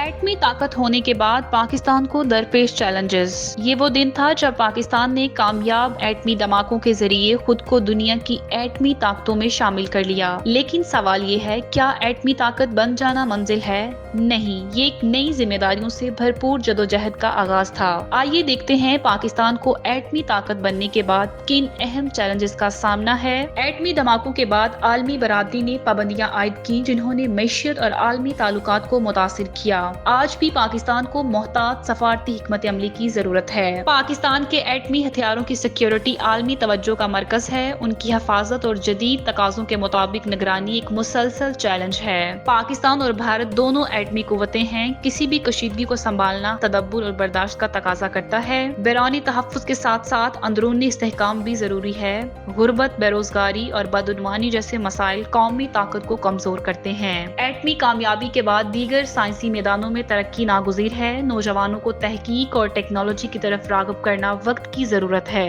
एटमी ताकत होने के बाद पाकिस्तान को दरपेश चैलेंजेस। ये वो दिन था जब पाकिस्तान ने कामयाब एटमी धमाकों के जरिए खुद को दुनिया की एटमी ताकतों में शामिल कर लिया। लेकिन सवाल ये है, क्या एटमी ताकत बन जाना मंजिल है? नहीं, ये एक नई जिम्मेदारियों से भरपूर जदोजहद का आगाज था। आइए देखते हैं पाकिस्तान को एटमी ताकत बनने के बाद किन अहम चैलेंजेस का सामना है। एटमी धमाकों के बाद आलमी बरादरी ने पाबंदियां आयद की, जिन्होंने मैशियत और आलमी ताल्लुकात को मुतासिर किया। आज भी पाकिस्तान को मोहतात सफारती हिकमत अमली की जरूरत है। पाकिस्तान के एटमी हथियारों की सिक्योरिटी आलमी तवज्जो का मरकज है। उनकी हिफाजत और जदीद तकाज़ों के मुताबिक निगरानी एक मुसलसल चैलेंज है। पाकिस्तान और भारत दोनों एटमी कुव्वतें हैं। किसी भी कशीदगी को संभालना तदब्बुर और बर्दाश्त का तकाजा करता है। बैरूनी तहफ़्फ़ुज़ के साथ साथ अंदरूनी इस्तेहकाम भी जरूरी है। गुर्बत, बेरोजगारी और बदउनवानी जैसे मसाइल कौमी ताकत को कमजोर करते हैं। एटमी कामयाबी के बाद दीगर साइंसी मैदानों में तरक्की नागुज़ीर है। नौजवानों को तहकीक और टेक्नोलॉजी की तरफ राग़िब करना वक्त की जरूरत है।